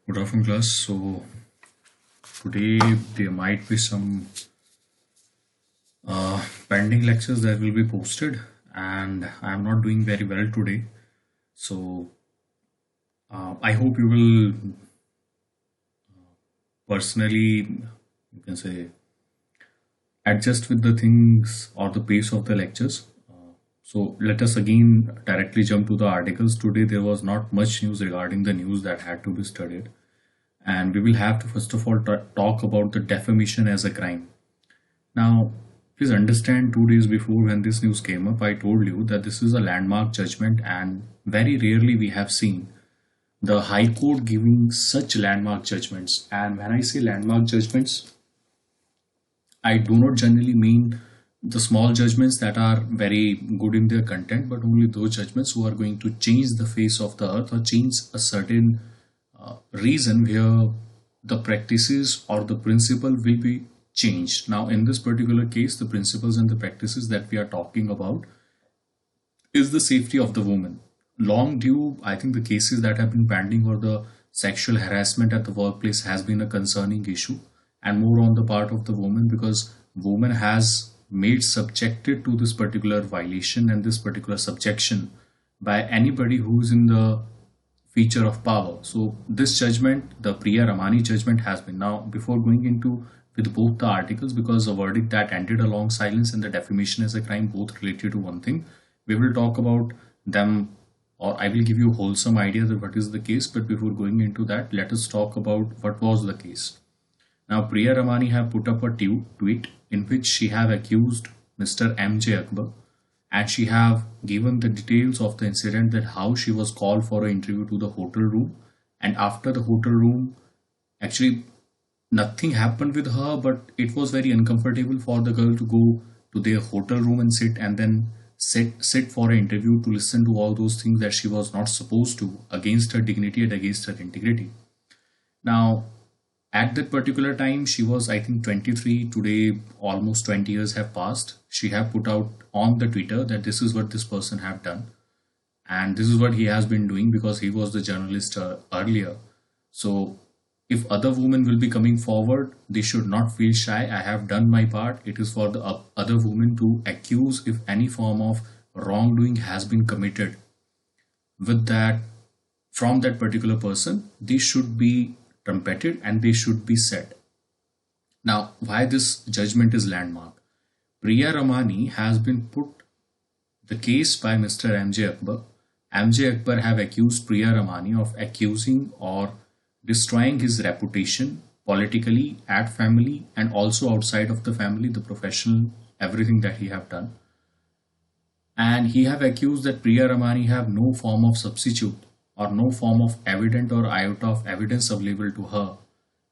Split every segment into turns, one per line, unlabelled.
Good afternoon, class. So today there might be some pending lectures that will be posted, and I am not doing very well today. So I hope you will personally, you can say, adjust with the things or the pace of the lectures. So let us again directly jump to the articles. Today there was not much news regarding the news that had to be studied, and we will have to first of all talk about the defamation as a crime. Now, please understand 2 days before when this news came up, I told you that this is a landmark judgment, and very rarely we have seen the High Court giving such landmark judgments. And when I say landmark judgments, I do not generally mean the small judgments that are very good in their content, but only those judgments who are going to change the face of the earth or change a certain reason where the practices or the principle will be changed. Now, in this particular case, the principles and the practices that we are talking about is the safety of the woman. Long due, I think the cases that have been pending for the sexual harassment at the workplace has been a concerning issue, and more on the part of the woman, because woman has made subjected to this particular violation and this particular subjection by anybody who's in the feature of power. So this judgment, the Priya Ramani judgment, has been, now before going into with both the articles, because a verdict that ended a long silence and the defamation as a crime both related to one thing, we will talk about them, or I will give you a wholesome idea that what is the case. But before going into that, let us talk about what was the case. Now, Priya Ramani have put up a tweet in which she have accused Mr. MJ Akbar, and she have given the details of the incident, that how she was called for an interview to the hotel room, and after the hotel room, actually nothing happened with her, but it was very uncomfortable for the girl to go to their hotel room and sit, and then sit for an interview to listen to all those things that she was not supposed to, against her dignity and against her integrity. Now, at that particular time, she was, I think, 23. Today almost 20 years have passed. She have put out on the Twitter that this is what this person have done, and this is what he has been doing, because he was the journalist earlier. So if other women will be coming forward, they should not feel shy. I have done my part. It is for the other women to accuse if any form of wrongdoing has been committed with that, from that particular person. They should be trumpeted and they should be said. Now, why this judgment is landmark? Priya Ramani has been put the case by Mr. MJ Akbar. MJ Akbar have accused Priya Ramani of accusing or destroying his reputation politically, at family, and also outside of the family, the professional, everything that he have done. And he have accused that Priya Ramani have no form of substitute or no form of evidence or iota of evidence available to her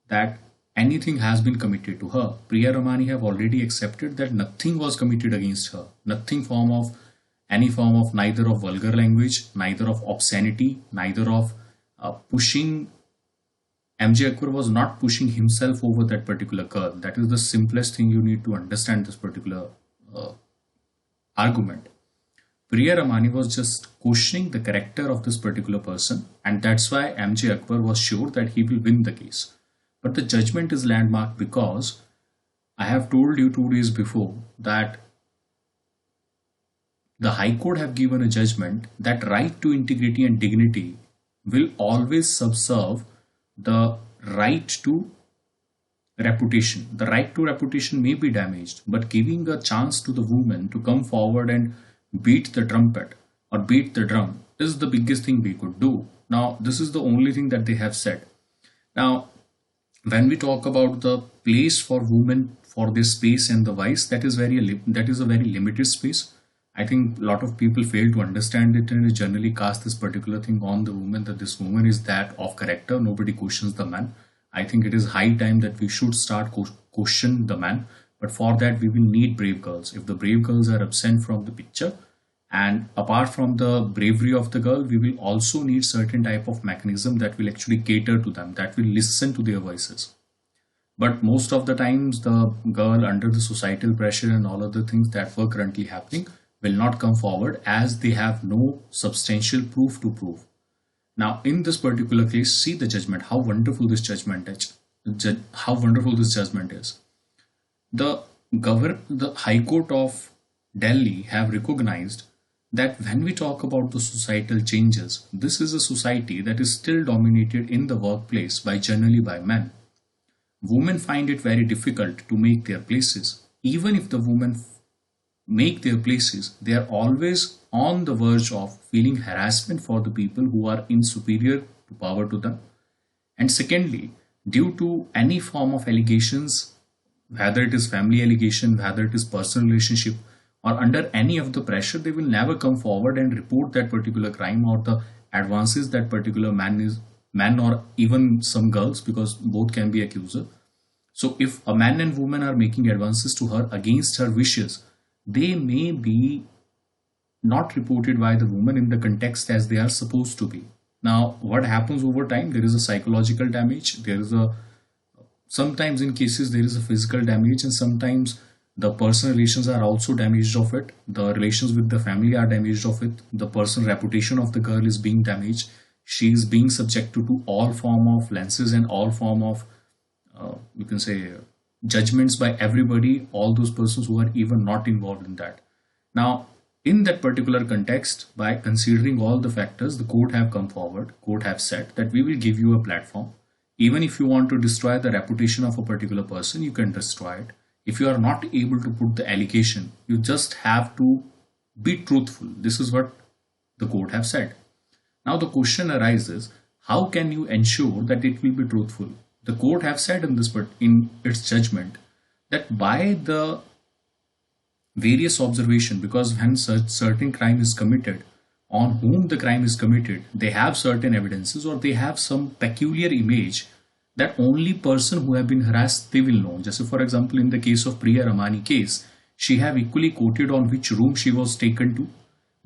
that anything has been committed to her. Priya Ramani have already accepted that nothing was committed against her, nothing form of any form of, neither of vulgar language, neither of obscenity, neither of pushing. MJ Akbar was not pushing himself over that particular girl. That is the simplest thing you need to understand this particular argument. Priya Ramani was just questioning the character of this particular person, and that's why MJ Akbar was sure that he will win the case. But the judgment is landmark because I have told you 2 days before that the High Court have given a judgment that right to integrity and dignity will always subserve the right to reputation. The right to reputation may be damaged, but giving a chance to the woman to come forward and beat the trumpet or beat the drum is the biggest thing we could do. Now, this is the only thing that they have said. Now, when we talk about the place for women for this space and the vice, that is a very limited space. I think a lot of people fail to understand it and generally cast this particular thing on the woman, that this woman is that of character. Nobody questions the man. I think it is high time that we should start question the man. But for that, we will need brave girls. If the brave girls are absent from the picture, and apart from the bravery of the girl, we will also need certain type of mechanism that will actually cater to them, that will listen to their voices. But most of the times, the girl, under the societal pressure and all other things that were currently happening, will not come forward as they have no substantial proof to prove. Now, in this particular case, see the judgment. How wonderful this judgment is. How wonderful this judgment is. The High Court of Delhi have recognized that when we talk about the societal changes, this is a society that is still dominated in the workplace by generally by men. Women find it very difficult to make their places. Even if the women make their places, they are always on the verge of feeling harassment for the people who are in superior to power to them. And secondly, due to any form of allegations, whether it is family allegation, whether it is personal relationship, or under any of the pressure, they will never come forward and report that particular crime or the advances that particular man or even some girls, because both can be accuser. So if a man and woman are making advances to her against her wishes, they may be not reported by the woman in the context as they are supposed to be. Now, what happens over time? There is a psychological damage. There is a sometimes in cases there is a physical damage, and sometimes the personal relations are also damaged of it. The relations with the family are damaged of it. The personal reputation of the girl is being damaged. She is being subjected to all form of lenses and all form of you can say judgments by everybody, all those persons who are even not involved in that. Now, in that particular context, by considering all the factors, the court have come forward, court have said that we will give you a platform. Even if you want to destroy the reputation of a particular person, you can destroy it. If you are not able to put the allegation, you just have to be truthful. This is what the court have said. Now the question arises, how can you ensure that it will be truthful? The court have said in this in its judgment that by the various observation, because when such certain crime is committed, on whom the crime is committed, they have certain evidences or they have some peculiar image that only person who have been harassed they will know. Just for example, in the case of Priya Ramani case, she have equally quoted on which room she was taken to.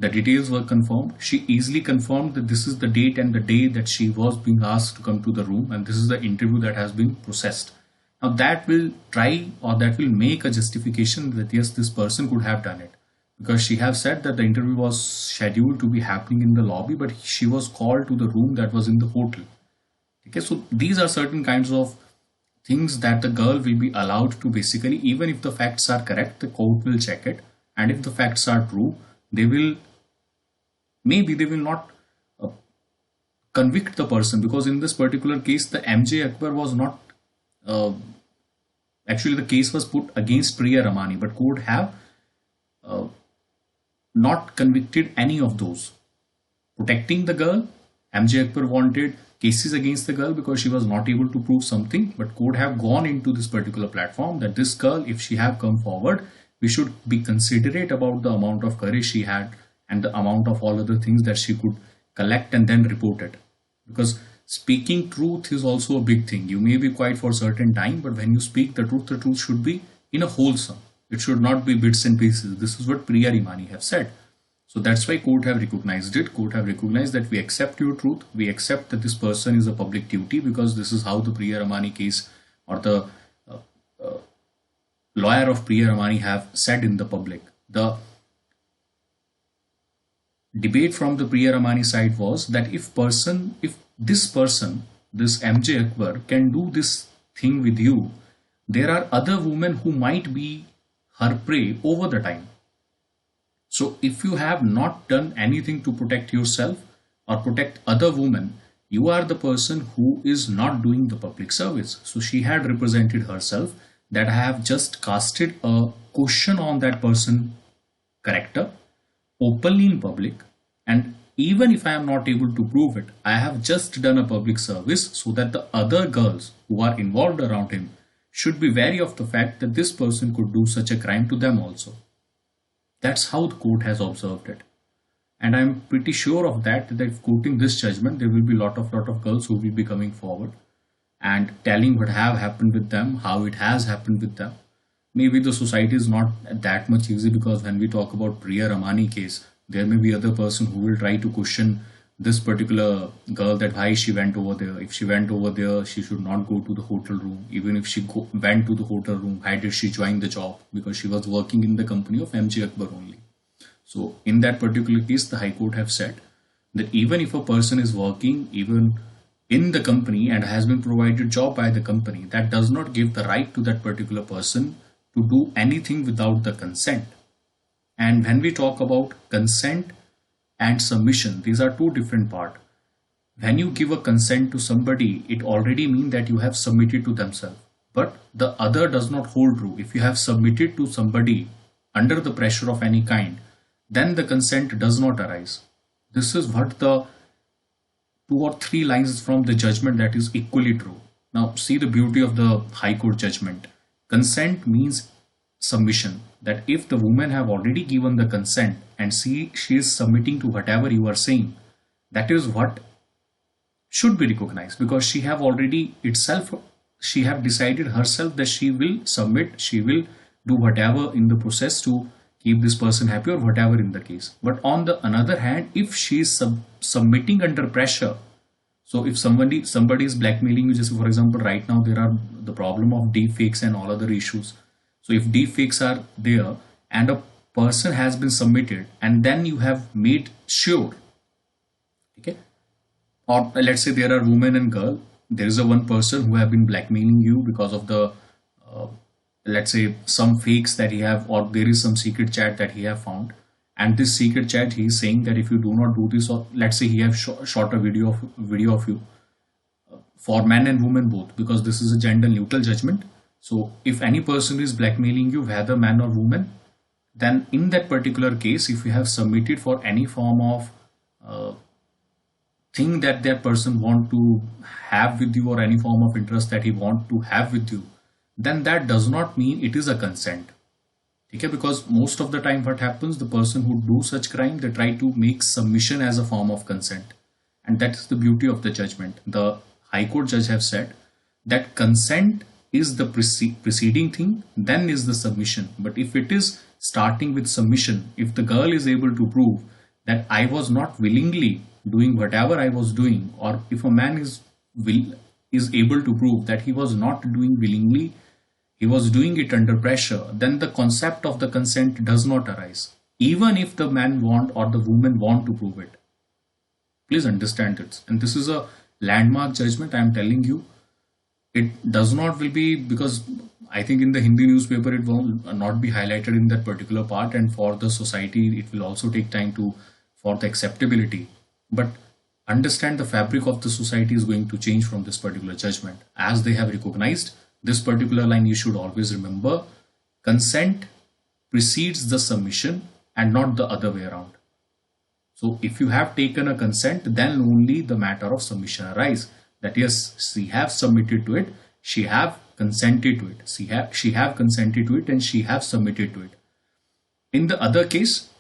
The details were confirmed. She easily confirmed that this is the date and the day that she was being asked to come to the room, and this is the interview that has been processed. Now that will try or that will make a justification that yes, this person could have done it, because she have said that the interview was scheduled to be happening in the lobby, but she was called to the room that was in the hotel. Okay, so these are certain kinds of things that the girl will be allowed to basically, even if the facts are correct, the court will check it, and if the facts are true, they will maybe they will not convict the person, because in this particular case the MJ Akbar was not actually the case was put against Priya Ramani, but court have not convicted any of those. Protecting the girl, MJ Akbar wanted cases against the girl because she was not able to prove something, but court have gone into this particular platform that this girl, if she have come forward, we should be considerate about the amount of courage she had and the amount of all other things that she could collect and then report it. Because speaking truth is also a big thing. You may be quiet for a certain time, but when you speak the truth should be in a wholesome. It should not be bits and pieces. This is what Priya Ramani have said. So that's why court have recognized it. Court have recognized that we accept your truth. We accept that this person is a public duty, because this is how the Priya Ramani case or the lawyer of Priya Ramani have said in the public. The debate from the Priya Ramani side was that if this person, this MJ Akbar, can do this thing with you, there are other women who might be her prey over the time. So if you have not done anything to protect yourself or protect other women, you are the person who is not doing the public service. So she had represented herself that I have just casted a question on that person character openly in public, and even if I am not able to prove it, I have just done a public service so that the other girls who are involved around him should be wary of the fact that this person could do such a crime to them also. That's how the court has observed it. And I'm pretty sure of that if quoting this judgment, there will be lot of girls who will be coming forward and telling what have happened with them, how it has happened with them. Maybe the society is not that much easy, because when we talk about Priya Ramani case, there may be other person who will try to question this particular girl that why she went over there. If she went over there, she should not go to the hotel room. Even if she went to the hotel room, why did she join the job? Because she was working in the company of MJ Akbar only. So in that particular case, the High Court have said that even if a person is working even in the company and has been provided job by the company, that does not give the right to that particular person to do anything without the consent. And when we talk about consent and submission, these are two different parts. When you give a consent to somebody, it already means that you have submitted to themselves. But the other does not hold true. If you have submitted to somebody under the pressure of any kind, then the consent does not arise. This is what the two or three lines from the judgment that is equally true. Now, see the beauty of the High Court judgment. Consent means submission. That if the woman have already given the consent and she is submitting to whatever you are saying, that is what should be recognized, because she have already itself, she have decided herself that she will submit, she will do whatever in the process to keep this person happy or whatever in the case. But on the another hand, if she is submitting under pressure, so if somebody is blackmailing you, just for example, right now there are the problem of deep fakes and all other issues. So if deep fakes are there and a person has been submitted and then you have made sure, okay, or let's say there are women and girl, there is a one person who have been blackmailing you because of the uh, let's say some fakes that he have, or there is some secret chat that he have found, and this secret chat he is saying that if you do not do this, or let's say he have shot a video of you, for men and women both, because this is a gender neutral judgment. So if any person is blackmailing you, whether man or woman, then in that particular case, if you have submitted for any form of uh, thing that that person want to have with you, or any form of interest that he want to have with you, then that does not mean it is a consent. Okay, because most of the time what happens, the person who do such crime, they try to make submission as a form of consent. And that is the beauty of the judgment. The High Court judge have said that consent is the preceding thing, then is the submission. But if it is starting with submission, if the girl is able to prove that I was not willingly doing whatever I was doing, or if a man is able to prove that he was not doing willingly, he was doing it under pressure, then the concept of the consent does not arise, even if the man want or the woman want to prove it. Please understand this. And this is a landmark judgment, I am telling you. It does not will be, because I think in the Hindi newspaper it will not be highlighted in that particular part, and for the society it will also take time to for the acceptability. But understand, the fabric of the society is going to change from this particular judgment, as they have recognized this particular line. You should always remember, consent precedes the submission and not the other way around. So if you have taken a consent, then only the matter of submission arise. That yes, she have submitted to it, she have consented to it, she have consented to it, and she have submitted to it. In the other case,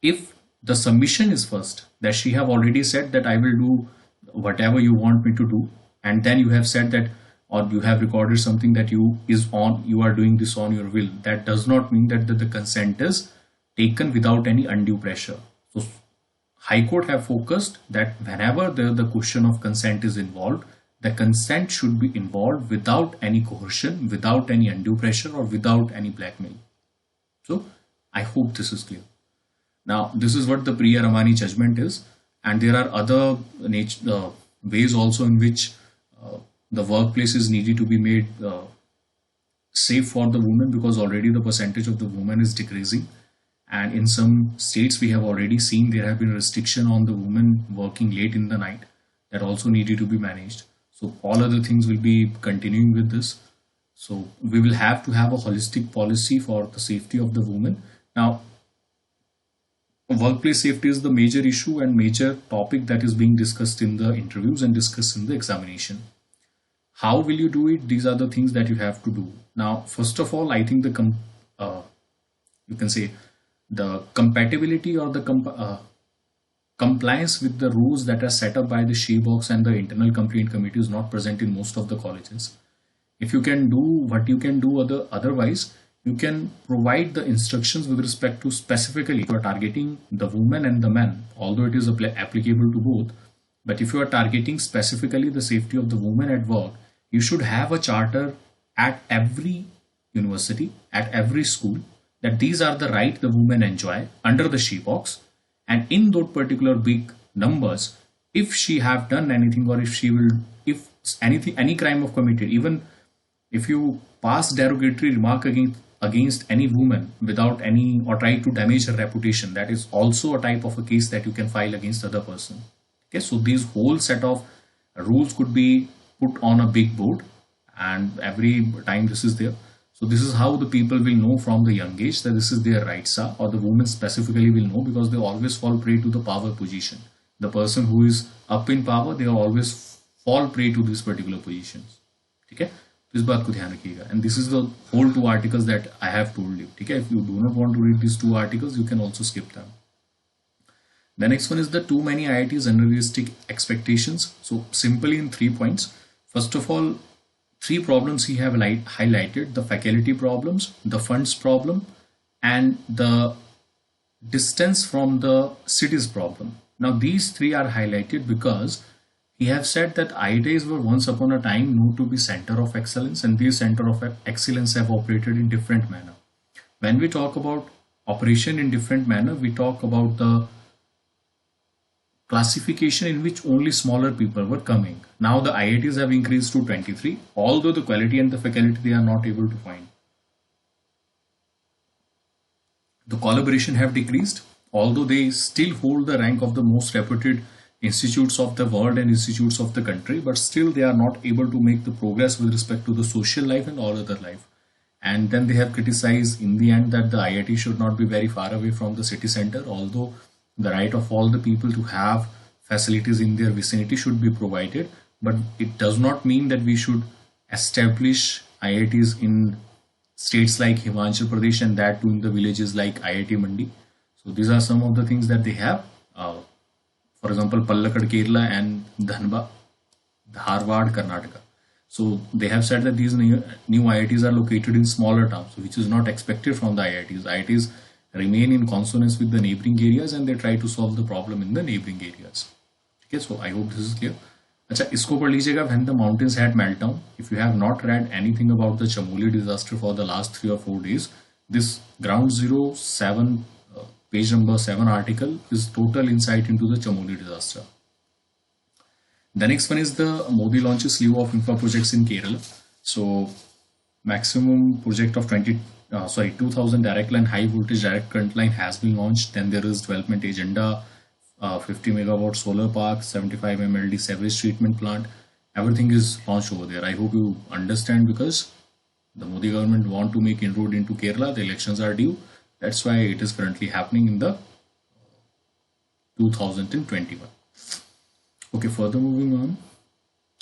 if the submission is first, that she have already said that I will do whatever you want me to do, and then you have said that, or you have recorded something that you are doing this on your will, that does not mean that the consent is taken without any undue pressure. So High Court have focused that whenever the question of consent is involved, the consent should be involved without any coercion, without any undue pressure, or without any blackmail. So I hope this is clear. Now this is what the Priya Ramani judgment is, and there are other ways also in which the workplace is needed to be made safe for the women, because already the percentage of the women is decreasing. And in some states, we have already seen there have been restriction on the women working late in the night, that also needed to be managed. So all other things will be continuing with this. So we will have to have a holistic policy for the safety of the women. Now, workplace safety is the major issue and major topic that is being discussed in the interviews and discussed in the examination. How will you do it? These are the things that you have to do. Now, first of all, I think you can say the compatibility or the compliance with the rules that are set up by the SHE-Box and the internal complaint committee is not present in most of the colleges. If you can do what you can do otherwise, you can provide the instructions with respect to specifically if you are targeting the women and the men, although it is applicable to both. But if you are targeting specifically the safety of the women at work, you should have a charter at every university, at every school, that these are the rights the women enjoy under the SHE-Box. And in that particular big numbers, if she have done anything, or if she will, if anything, any crime of committed, even if you pass derogatory remark against any woman without any, or try to damage her reputation, that is also a type of a case that you can file against other person. Okay, so these whole set of rules could be put on a big board, and every time this is there. So this is how the people will know from the young age that this is their rights are, or the women specifically will know, because they always fall prey to the power position. The person who is up in power, they always fall prey to these particular positions. Okay, तो इस बात को ध्यान रखिएगा. And this is the whole two articles that I have told you. Okay, if you do not want to read these two articles, you can also skip them. The next one is the too many IITs unrealistic expectations. So simply in 3 points. First of all, 3 problems he have highlighted: the faculty problems, the funds problem, and the distance from the cities problem. Now these 3 are highlighted because he have said that IITs were once upon a time known to be center of excellence, and these center of excellence have operated in different manner. When we talk about operation in different manner, we talk about the classification in which only smaller people were coming. Now the IITs have increased to 23, although the quality and the faculty they are not able to find. The collaboration have decreased, although they still hold the rank of the most reputed institutes of the world and institutes of the country, but still they are not able to make the progress with respect to the social life and all other life. And then they have criticized in the end that the IIT should not be very far away from the city center, although the right of all the people to have facilities in their vicinity should be provided. But it does not mean that we should establish IITs in states like Himachal Pradesh, and that too in the villages like IIT Mandi. So these are some of the things that they have. For example, Palakkad, Kerala, and Dhanbad, Dharwad, Karnataka. So they have said that these new IITs are located in smaller towns, which is not expected from the IITs. IITs remain in consonance with the neighboring areas, and they try to solve the problem in the neighboring areas. Okay, so I hope this is clear. अच्छा, इसको पढ़ लीजिएगा, when the mountains had meltdown. If you have not read anything about the Chamoli disaster for the last 3 or 4 days, this Ground Zero 7 page number 7 article is total insight into the Chamoli disaster. The next one is the Modi launches slew of infra projects in Kerala. So maximum project of 2000 direct line high voltage direct current line has been launched. Then there is development agenda, 50 megawatt solar park, 75 MLD sewage treatment plant. Everything is launched over there. I hope you understand, because the Modi government want to make inroad into Kerala. The elections are due. That's why it is currently happening in the 2021. Okay, further moving on.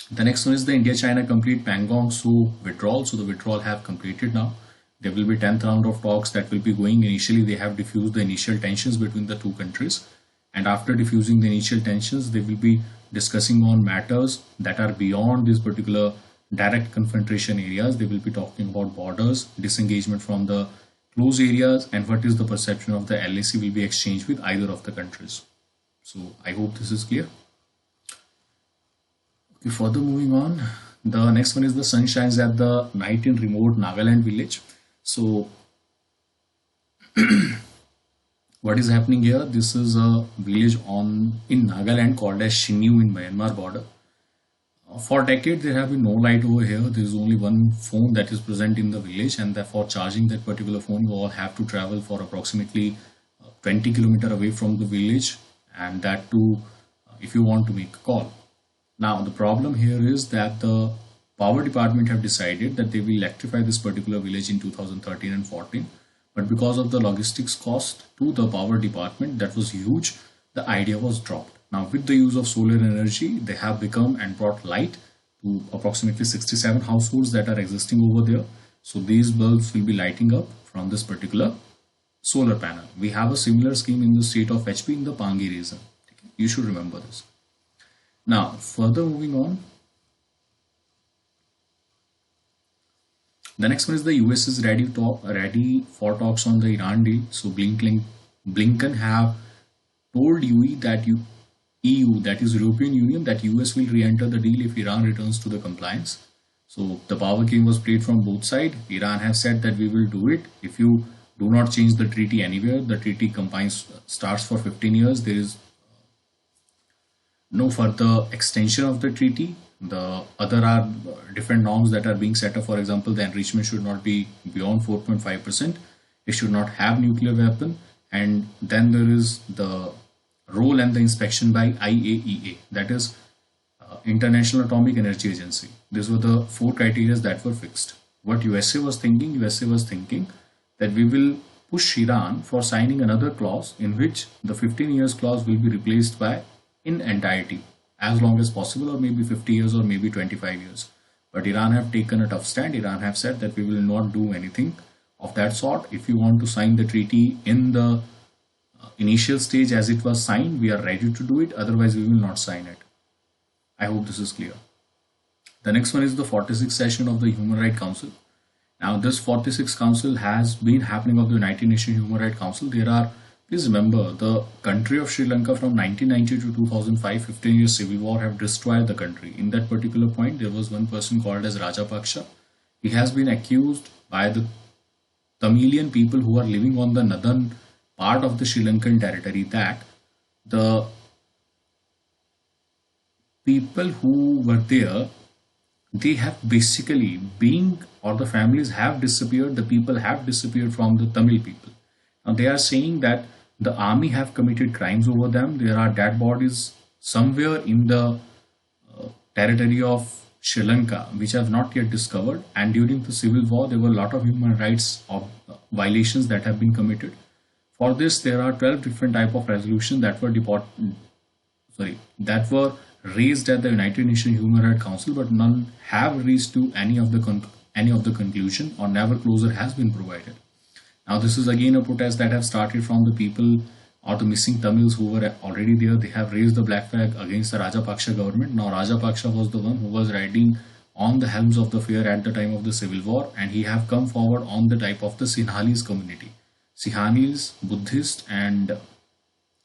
The next one is the India-China complete Pangong Tso withdrawal. So the withdrawal have completed now. There will be 10th round of talks that will be going. Initially, they have diffused the initial tensions between the two countries. And after diffusing the initial tensions, they will be discussing on matters that are beyond these particular direct confrontation areas. They will be talking about borders, disengagement from the close areas, and what is the perception of the LAC will be exchanged with either of the countries. So I hope this is clear. Okay, further moving on, the next one is the sun shines at the night in remote Nagaland village. So what is happening here? This is a village in Nagaland called as Shinyu in Myanmar border. For decades, there have been no light over here. There is only one phone that is present in the village, and therefore charging that particular phone, you all have to travel for approximately 20 kilometers away from the village, and that too if you want to make a call. Now the problem here is that the power department have decided that they will electrify this particular village in 2013 and 14, but because of the logistics cost to the power department that was huge, the idea was dropped. Now with the use of solar energy, they have become and brought light to approximately 67 households that are existing over there. So these bulbs will be lighting up from this particular solar panel. We have a similar scheme in the state of HP in the Pangi region. Okay? You should remember this. Now further moving on, the next one is the US is ready for talks on the Iran deal. So Blinken have told EU, that is European Union, that US will re-enter the deal if Iran returns to the compliance. So the power game was played from both sides. Iran have said that we will do it if you do not change the treaty anywhere. The treaty starts for 15 years. There is no further extension of the treaty. The other are different norms that are being set up. For example, the enrichment should not be beyond 4.5%. It should not have nuclear weapon. And then there is the role and the inspection by IAEA, that is International Atomic Energy Agency. These were the four criteria that were fixed. What USA was thinking? USA was thinking that we will push Iran for signing another clause in which the 15 years clause will be replaced by in entirety as long as possible, or maybe 50 years or maybe 25 years. But Iran have taken a tough stand. Iran have said that we will not do anything of that sort. If you want to sign the treaty in the initial stage as it was signed, we are ready to do it. Otherwise, we will not sign it. I hope this is clear. The next one is the 46th session of the Human Rights Council. Now, this 46th Council has been happening of the United Nations Human Rights Council. There are, please remember, the country of Sri Lanka from 1990 to 2005, 15 years civil war have destroyed the country. In that particular point, there was one person called as Rajapaksa. He has been accused by the Tamilian people who are living on the northern part of the Sri Lankan territory that the people who were there, they have basically being, or the families have disappeared, the people have disappeared from the Tamil people. Now they are saying that the army have committed crimes over them. There are dead bodies somewhere in the territory of Sri Lanka which have not yet discovered, and during the civil war there were a lot of human rights violations that have been committed. For this there are 12 different type of resolutions that were raised at the United Nations Human Rights Council, but none have reached to any of the conclusion, or never closure has been provided. Now this is again a protest that have started from the people or the missing Tamils who were already there. They have raised the black flag against the Rajapaksa government. Now Rajapaksa was the one who was riding on the helms of the affair at the time of the civil war, and he have come forward on the type of the Sinhalese community. Sinhalese, Buddhist and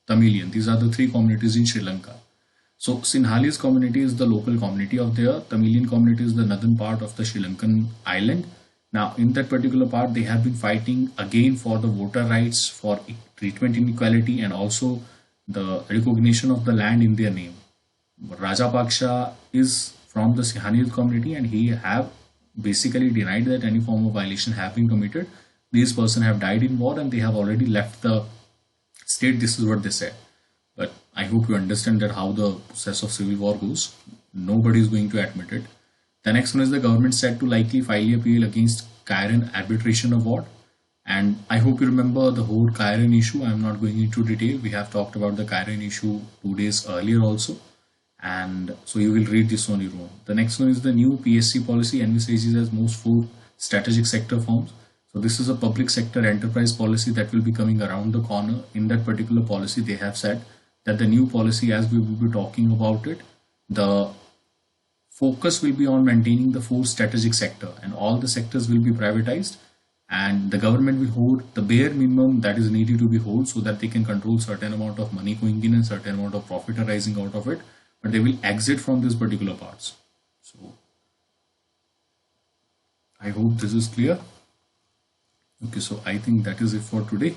Tamilian. These are the three communities in Sri Lanka. So Sinhalese community is the local community of there. Tamilian community is the northern part of the Sri Lankan island. Now in that particular part, they have been fighting again for the voter rights, for treatment inequality, and also the recognition of the land in their name. Rajapaksa is from the Sinhalese community, and he have basically denied that any form of violation have been committed. These persons have died in war and they have already left the state. This is what they said. But I hope you understand that how the process of civil war goes. Nobody is going to admit it. The next one is the government said to likely file appeal against Kairon arbitration award. And I hope you remember the whole Kairon issue. I am not going into detail. We have talked about the Kairon issue 2 days earlier also. And so you will read this on your own. The next one is the new PSC policy envisages as most 4 strategic sector firms. So this is a public sector enterprise policy that will be coming around the corner. In that particular policy, they have said that the new policy, as we will be talking about it, the focus will be on maintaining the 4 strategic sector, and all the sectors will be privatized, and the government will hold the bare minimum that is needed to be held so that they can control certain amount of money going in and certain amount of profit arising out of it, but they will exit from these particular parts. So I hope this is clear. Okay, so I think that is it for today.